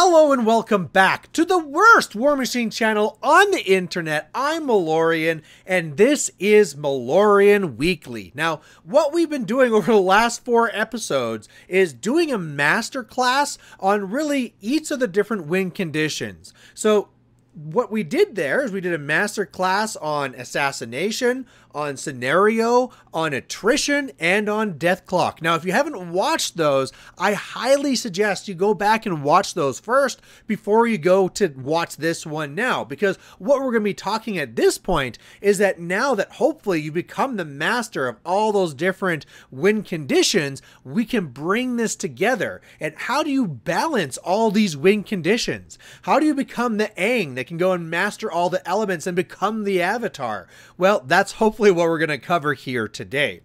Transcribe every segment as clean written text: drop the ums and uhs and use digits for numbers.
Hello and welcome back to the worst War Machine channel on the internet. I'm Malorian and this is Malorian Weekly. Now, what we've been doing over the last 4 episodes is doing a masterclass on really each of the different win conditions. So what we did there is we did a master class on assassination, on scenario, on attrition, and on death clock. Now, if you haven't watched those, I highly suggest you go back and watch those first before you go to watch this one now, because what we're going to be talking at this point is that now that hopefully you become the master of all those different win conditions, we can bring this together. And how do you balance all these win conditions? How do you become the Aang that can go and master all the elements and become the Avatar? Well, that's hopefully what we're going to cover here today.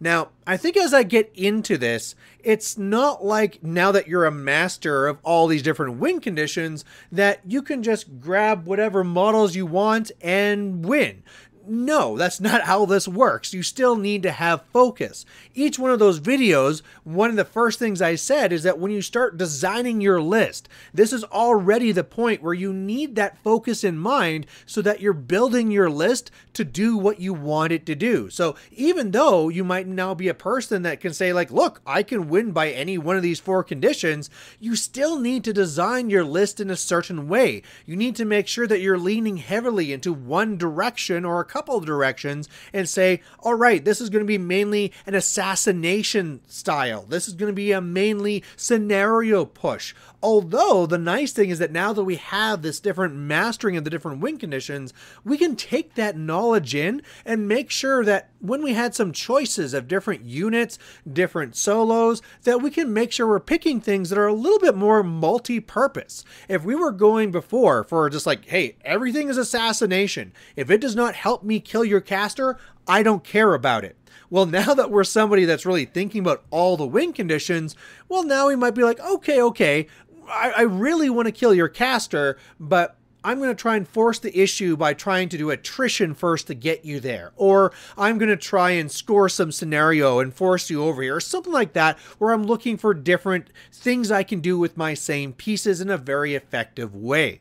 Now, I think as I get into this, it's not like now that you're a master of all these different win conditions that you can just grab whatever models you want and win. No, that's not how this works. You still need to have focus. Each one of those videos, one of the first things I said is that when you start designing your list, this is already the point where you need that focus in mind so that you're building your list to do what you want it to do. So even though you might now be a person that can say like, look, I can win by any one of these 4 conditions, you still need to design your list in a certain way. You need to make sure that you're leaning heavily into one direction or a couple of directions and say, all right, this is going to be mainly an assassination style. This is going to be a mainly scenario push. Although the nice thing is that now that we have this different mastering of the different win conditions, we can take that knowledge in and make sure that when we had some choices of different units, different solos, that we can make sure we're picking things that are a little bit more multi-purpose. If we were going before for just like, hey, everything is assassination. If it does not help me kill your caster, I don't care about it. Well, now that we're somebody that's really thinking about all the win conditions, well, now we might be like, okay, I really want to kill your caster, but I'm going to try and force the issue by trying to do attrition first to get you there. Or I'm going to try and score some scenario and force you over here, or something like that, where I'm looking for different things I can do with my same pieces in a very effective way.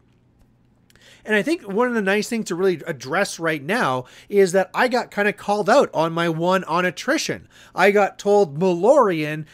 And I think one of the nice things to really address right now is that I got kind of called out on my one on attrition. I got told, Malorian,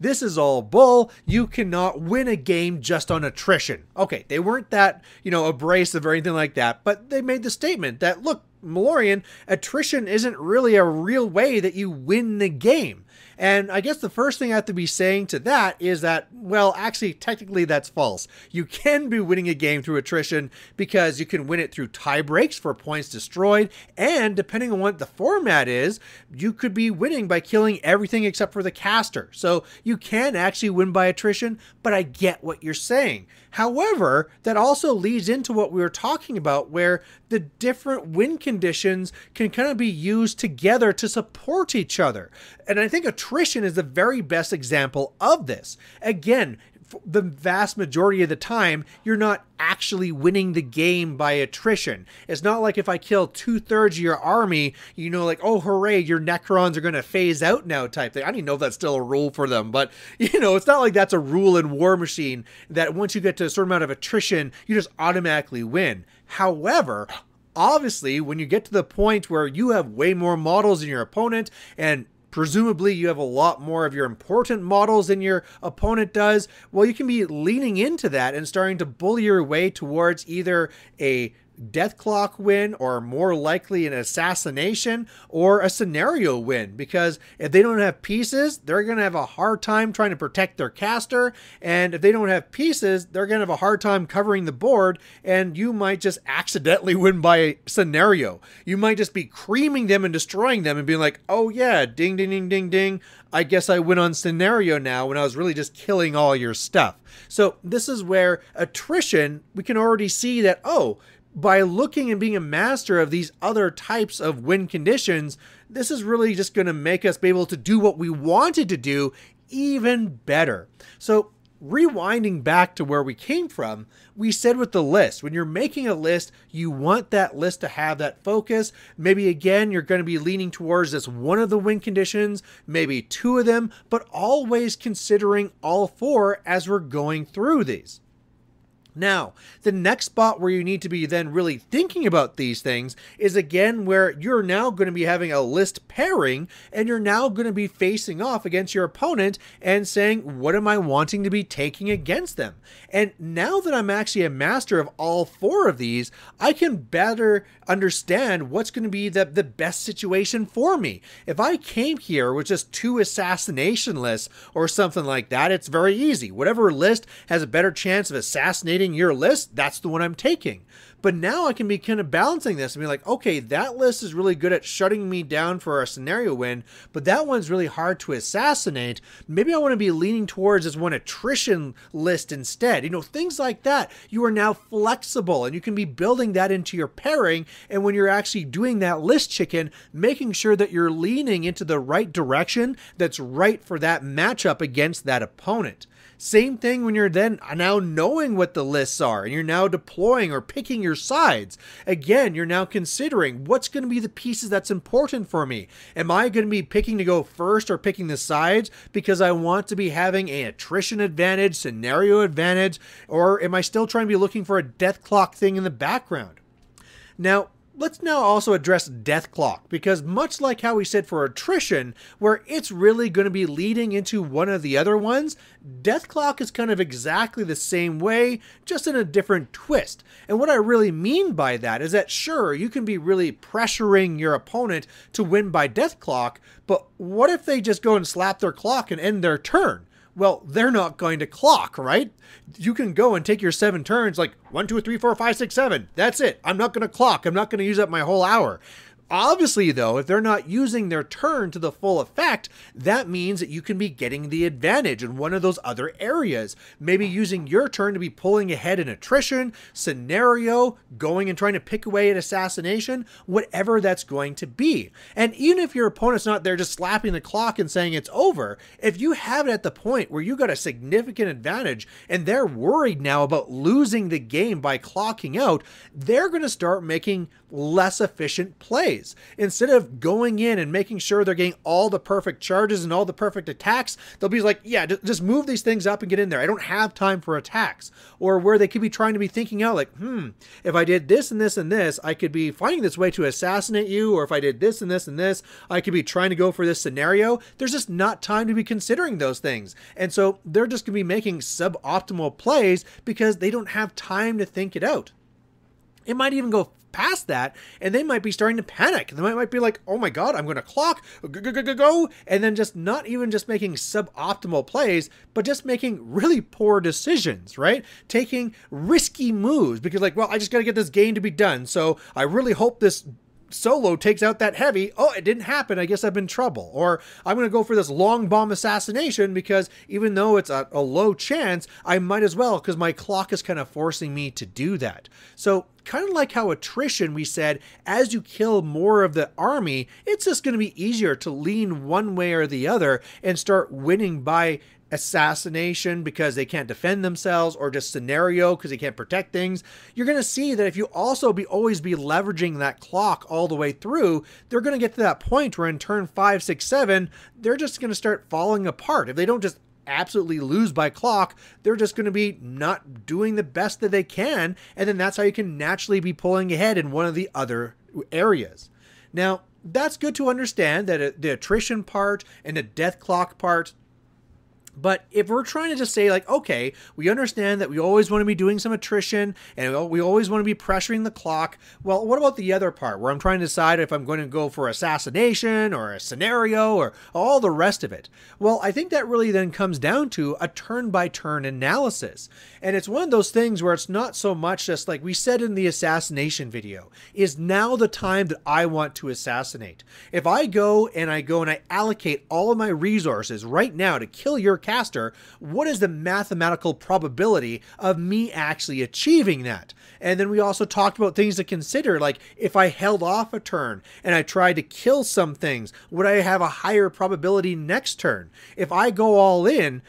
this is all bull. You cannot win a game just on attrition. Okay, they weren't that, abrasive or anything like that, but they made the statement that, look, Malorian, attrition isn't really a real way that you win the game. And I guess the first thing I have to be saying to that is that, well, actually, technically that's false. You can be winning a game through attrition because you can win it through tie breaks for points destroyed. And depending on what the format is, you could be winning by killing everything except for the caster. So you can actually win by attrition, but I get what you're saying. However, that also leads into what we were talking about, where the different win conditions can kind of be used together to support each other. And I think attrition is the very best example of this. Again, the vast majority of the time, you're not actually winning the game by attrition. It's not like if I kill 2/3 of your army, like, oh, hooray, your Necrons are going to phase out now type thing. I don't even know if that's still a rule for them, but, it's not like that's a rule in War Machine that once you get to a certain amount of attrition, you just automatically win. However, obviously, when you get to the point where you have way more models than your opponent, and presumably you have a lot more of your important models than your opponent does, well, you can be leaning into that and starting to bully your way towards either a death clock win or more likely an assassination or a scenario win, because if they don't have pieces, they're going to have a hard time trying to protect their caster, and if they don't have pieces, they're going to have a hard time covering the board, and you might just accidentally win by a scenario. You might just be creaming them and destroying them and being like, oh yeah, ding ding ding ding ding, I guess I win on scenario now, when I was really just killing all your stuff. So this is where attrition, we can already see that, oh, by looking and being a master of these other types of win conditions, this is really just going to make us be able to do what we wanted to do even better. So rewinding back to where we came from, we said with the list, when you're making a list, you want that list to have that focus. Maybe again, you're going to be leaning towards this one of the win conditions, maybe 2 of them, but always considering all 4 as we're going through these. Now, the next spot where you need to be then really thinking about these things is again where you're now going to be having a list pairing and you're now going to be facing off against your opponent and saying, what am I wanting to be taking against them? And now that I'm actually a master of all four of these, I can better understand what's going to be the best situation for me. If I came here with just 2 assassination lists or something like that, it's very easy. Whatever list has a better chance of assassinating your list, that's the one I'm taking. But now I can be kind of balancing this and be like, okay, that list is really good at shutting me down for a scenario win, but that one's really hard to assassinate. Maybe I want to be leaning towards this one attrition list instead. You know, things like that. You are now flexible and you can be building that into your pairing. And when you're actually doing that list chicken, making sure that you're leaning into the right direction that's right for that matchup against that opponent. Same thing when you're then now knowing what the lists are and you're now deploying or picking your sides. Again, you're now considering what's going to be the pieces that's important for me. Am I going to be picking to go first or picking the sides because I want to be having an attrition advantage, scenario advantage, or am I still trying to be looking for a death clock thing in the background? Now, let's now also address death clock, because much like how we said for attrition, where it's really going to be leading into one of the other ones, death clock is kind of exactly the same way, just in a different twist. And what I really mean by that is that sure, you can be really pressuring your opponent to win by death clock, but what if they just go and slap their clock and end their turn? Well, they're not going to clock, right? You can go and take your 7 turns like 1, 2, 3, 4, 5, 6, 7. That's it. I'm not going to clock. I'm not going to use up my whole hour. Obviously, though, if they're not using their turn to the full effect, that means that you can be getting the advantage in one of those other areas. Maybe using your turn to be pulling ahead in attrition, scenario, going and trying to pick away at assassination, whatever that's going to be. And even if your opponent's not there just slapping the clock and saying it's over, if you have it at the point where you got a significant advantage and they're worried now about losing the game by clocking out, they're going to start making less efficient plays. Instead of going in and making sure they're getting all the perfect charges and all the perfect attacks, they'll be like, yeah, just move these things up and get in there. I don't have time for attacks. Or where they could be trying to be thinking out like, if I did this and this and this, I could be finding this way to assassinate you. Or if I did this and this and this, I could be trying to go for this scenario. There's just not time to be considering those things. And so they're just going to be making suboptimal plays because they don't have time to think it out. It might even go past that, and they might be starting to panic. They might be like, oh my god, I'm going to clock, go, and then just not even just making suboptimal plays, but just making really poor decisions, right? Taking risky moves because like, well, I just got to get this game to be done, so I really hope this solo takes out that heavy. Oh, it didn't happen. I guess I'm in trouble. Or I'm going to go for this long bomb assassination because even though it's a low chance, I might as well because my clock is kind of forcing me to do that. So kind of like how attrition, we said, as you kill more of the army, it's just going to be easier to lean one way or the other and start winning by assassination because they can't defend themselves, or just scenario because they can't protect things. You're going to see that if you also always be leveraging that clock all the way through, they're going to get to that point where in turn 5, 6, 7, they're just going to start falling apart. If they don't just absolutely lose by clock, they're just going to be not doing the best that they can, and then that's how you can naturally be pulling ahead in one of the other areas. Now, that's good to understand that the attrition part and the death clock part. But if we're trying to just say like, okay, we understand that we always want to be doing some attrition and we always want to be pressuring the clock. Well, what about the other part where I'm trying to decide if I'm going to go for assassination or a scenario or all the rest of it? Well, I think that really then comes down to a turn-by-turn analysis. And it's one of those things where it's not so much just like we said in the assassination video, is now the time that I want to assassinate. If I go and I allocate all of my resources right now to kill your caster, what is the mathematical probability of me actually achieving that? And then we also talked about things to consider, like if I held off a turn and I tried to kill some things, would I have a higher probability next turn? If I go all in,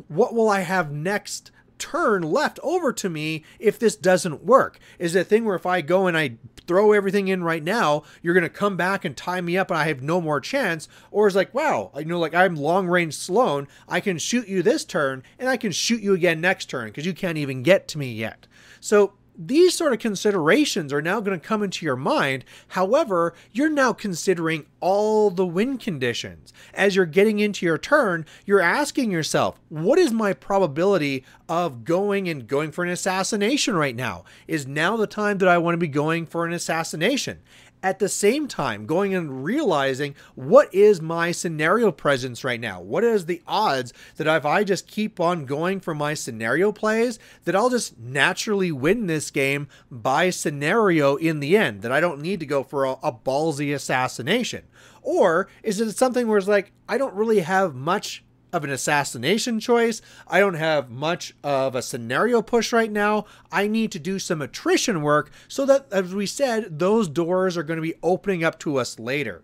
what will I have next turn left over to me if this doesn't work? Is it a thing where if I go and I throw everything in right now, you're going to come back and tie me up and I have no more chance? Or is like, wow, like I'm long range Sloan, I can shoot you this turn and I can shoot you again next turn because you can't even get to me yet. So these sort of considerations are now going to come into your mind. However, you're now considering all the win conditions. As you're getting into your turn, you're asking yourself, what is my probability of going for an assassination right now? Is now the time that I want to be going for an assassination? At the same time, going and realizing, what is my scenario presence right now? What is the odds that if I just keep on going for my scenario plays, that I'll just naturally win this game by scenario in the end, that I don't need to go for a ballsy assassination? Or is it something where it's like, I don't really have much of an assassination choice, I don't have much of a scenario push right now, I need to do some attrition work so that, as we said, those doors are going to be opening up to us later.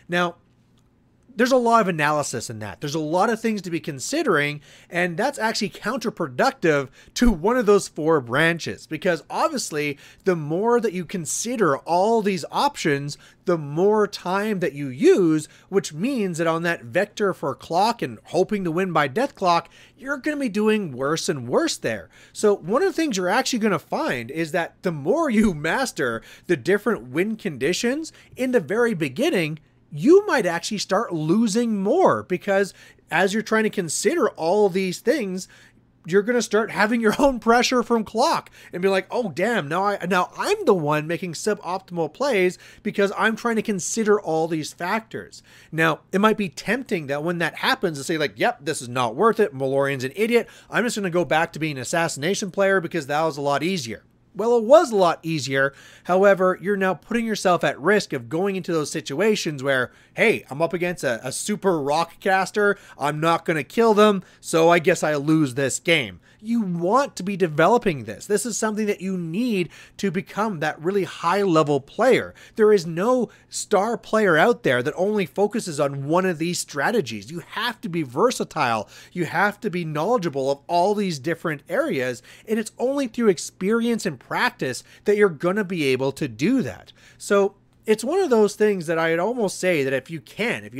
Now, there's a lot of analysis in that. There's a lot of things to be considering, and that's actually counterproductive to one of those 4 branches, because obviously the more that you consider all these options, the more time that you use, which means that on that vector for clock and hoping to win by death clock, you're going to be doing worse and worse there. So one of the things you're actually going to find is that the more you master the different win conditions in the very beginning, you might actually start losing more, because as you're trying to consider all these things, you're going to start having your own pressure from clock and be like, oh, damn, now I'm the one making suboptimal plays because I'm trying to consider all these factors. Now, it might be tempting that when that happens to say like, yep, this is not worth it. Malorian's an idiot. I'm just going to go back to being an assassination player because that was a lot easier. Well, it was a lot easier. However, you're now putting yourself at risk of going into those situations where, hey, I'm up against a super rock caster. I'm not going to kill them, so I guess I lose this game. You want to be developing this. This is something that you need to become that really high-level player. There is no star player out there that only focuses on one of these strategies. You have to be versatile. You have to be knowledgeable of all these different areas, and it's only through experience and practice that you're going to be able to do that. So it's one of those things that I'd almost say that if you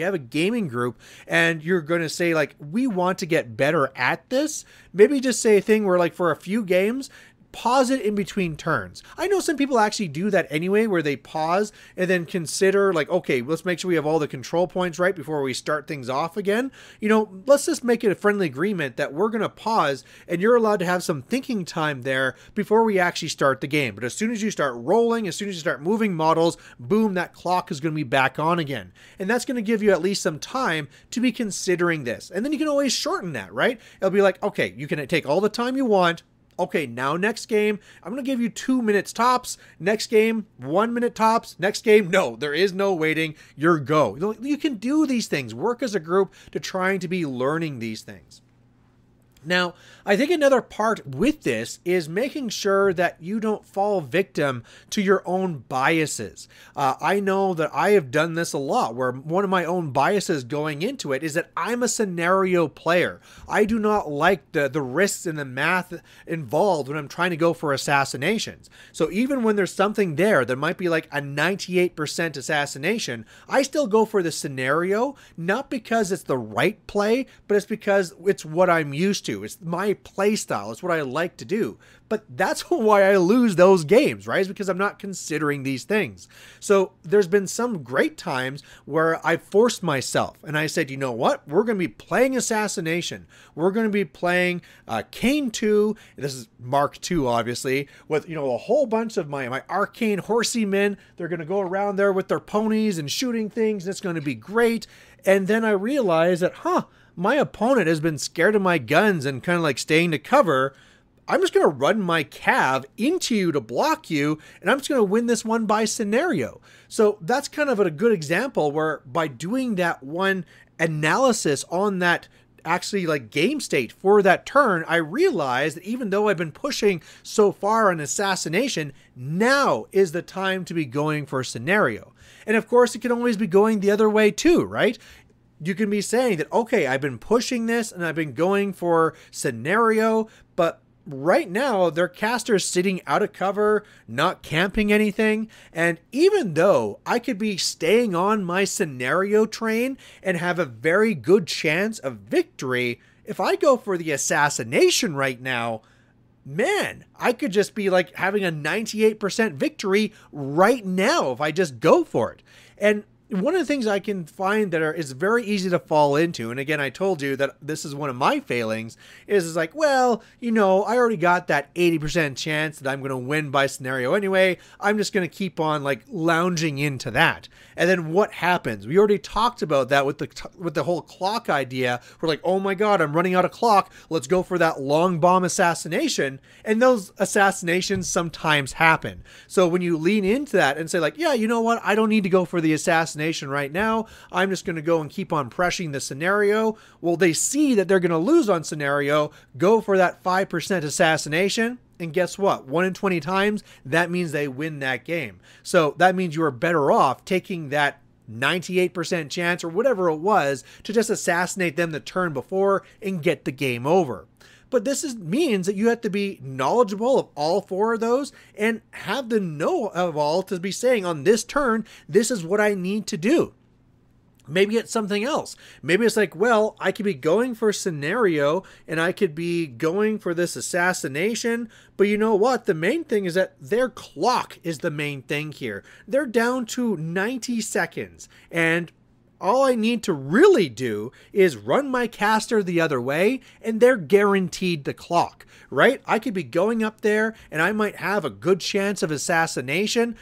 have a gaming group and you're going to say like, we want to get better at this, maybe just say a thing where like for a few games, pause it in between turns. I know some people actually do that anyway, where they pause and then consider like, okay, let's make sure we have all the control points right before we start things off again. You know, let's just make it a friendly agreement that we're going to pause and you're allowed to have some thinking time there before we actually start the game. But as soon as you start rolling, as soon as you start moving models, boom, that clock is going to be back on again. And that's going to give you at least some time to be considering this. And then you can always shorten that, right? It'll be like, okay, you can take all the time you want. Okay, now next game, I'm going to give you 2 minutes tops. Next game, 1 minute tops. Next game, no, there is no waiting. You're go. You can do these things. Work as a group to trying to be learning these things. Now, I think another part with this is making sure that you don't fall victim to your own biases. I know that I have done this a lot, where one of my own biases going into it is that I'm a scenario player. I do not like the risks and the math involved when I'm trying to go for assassinations. So even when there's something there that might be like a 98% assassination, I still go for the scenario, not because it's the right play, but it's because it's what I'm used to. It's my play style. It's what I like to do. But that's why I lose those games, right? Is because I'm not considering these things. So there's been some great times where I forced myself and I said, you know what? We're going to be playing Assassination. We're going to be playing Kane 2. This is Mark 2, obviously, with, you know, a whole bunch of my arcane horsey men. They're going to go around there with their ponies and shooting things. And it's going to be great. And then I realized that, my opponent has been scared of my guns and kind of like staying to cover. I'm just going to run my cav into you to block you, and I'm just going to win this one by scenario. So that's kind of a good example where by doing that one analysis on that actually like game state for that turn, I realized that even though I've been pushing so far on assassination, now is the time to be going for scenario. And of course, it can always be going the other way too, right? You can be saying that, okay, I've been pushing this and I've been going for scenario, but right now their caster's sitting out of cover, not camping anything. And even though I could be staying on my scenario train and have a very good chance of victory, if I go for the assassination right now, man, I could just be like having a 98% victory right now if I just go for it. And one of the things I can find that is very easy to fall into, and again, I told you that this is one of my failings, is like, well, you know, I already got that 80% chance that I'm going to win by scenario anyway. I'm just going to keep on like lounging into that. And then what happens? We already talked about that with the whole clock idea. We're like, oh my God, I'm running out of clock. Let's go for that long bomb assassination. And those assassinations sometimes happen. So when you lean into that and say like, yeah, you know what? I don't need to go for the assassination right now. I'm just going to go and keep on pressing the scenario. Well, they see that they're going to lose on scenario, go for that 5% assassination. And guess what? 1 in 20 times, that means they win that game. So that means you are better off taking that 98% chance or whatever it was to just assassinate them the turn before and get the game over. But this means that you have to be knowledgeable of all 4 of those and have the know of all to be saying on this turn, this is what I need to do. Maybe it's something else. Maybe it's like, well, I could be going for scenario and I could be going for this assassination. But you know what? The main thing is that their clock is the main thing here. They're down to 90 seconds. And all I need to really do is run my caster the other way and they're guaranteed the clock, right? I could be going up there and I might have a good chance of assassination.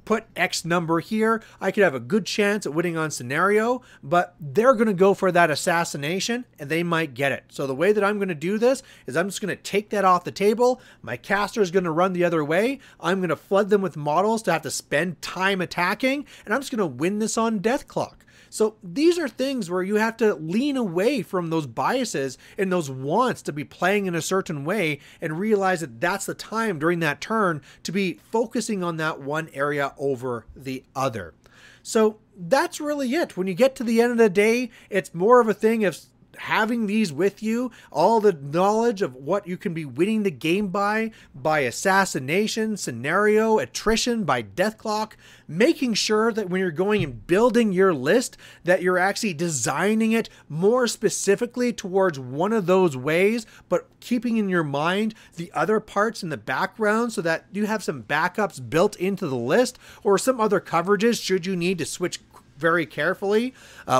Put X number here, I could have a good chance at winning on scenario, but they're going to go for that assassination and they might get it. So the way that I'm going to do this is I'm just going to take that off the table. My caster is going to run the other way. I'm going to flood them with models to have to spend time attacking, and I'm just going to win this on death clock. So these are things where you have to lean away from those biases and those wants to be playing in a certain way and realize that that's the time during that turn to be focusing on that one area over the other. So that's really it. When you get to the end of the day, it's more of a thing of having these with you, all the knowledge of what you can be winning the game by assassination, scenario, attrition, by death clock, making sure that when you're going and building your list that you're actually designing it more specifically towards one of those ways, but keeping in your mind the other parts in the background so that you have some backups built into the list or some other coverages should you need to switch very carefully.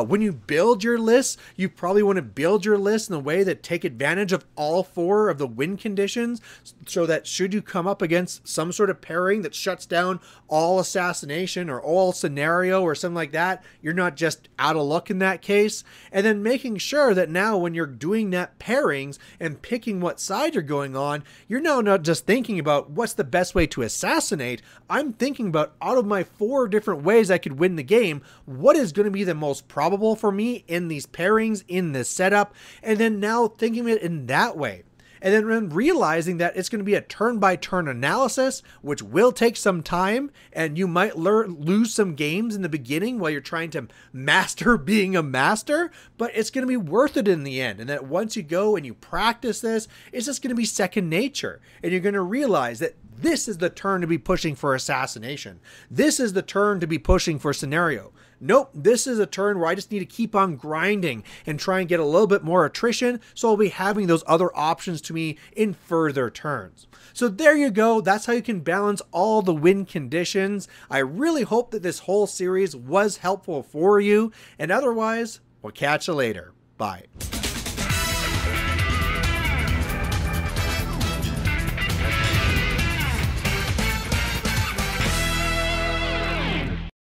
When you build your lists, you probably want to build your list in a way that take advantage of all 4 of the win conditions so that should you come up against some sort of pairing that shuts down all assassination or all scenario or something like that, you're not just out of luck in that case. And then making sure that now when you're doing that pairings and picking what side you're going on, you're now not just thinking about what's the best way to assassinate. I'm thinking about out of my 4 different ways I could win the game, what is going to be the most probable for me in these pairings, in this setup, and then now thinking of it in that way. And then realizing that it's going to be a turn-by-turn analysis, which will take some time, and you might lose some games in the beginning while you're trying to master being a master, but it's going to be worth it in the end. And that once you go and you practice this, it's just going to be second nature. And you're going to realize that this is the turn to be pushing for assassination. This is the turn to be pushing for scenario. Nope, this is a turn where I just need to keep on grinding and try and get a little bit more attrition, so I'll be having those other options to me in further turns. So there you go. That's how you can balance all the win conditions. I really hope that this whole series was helpful for you, and otherwise, we'll catch you later. Bye.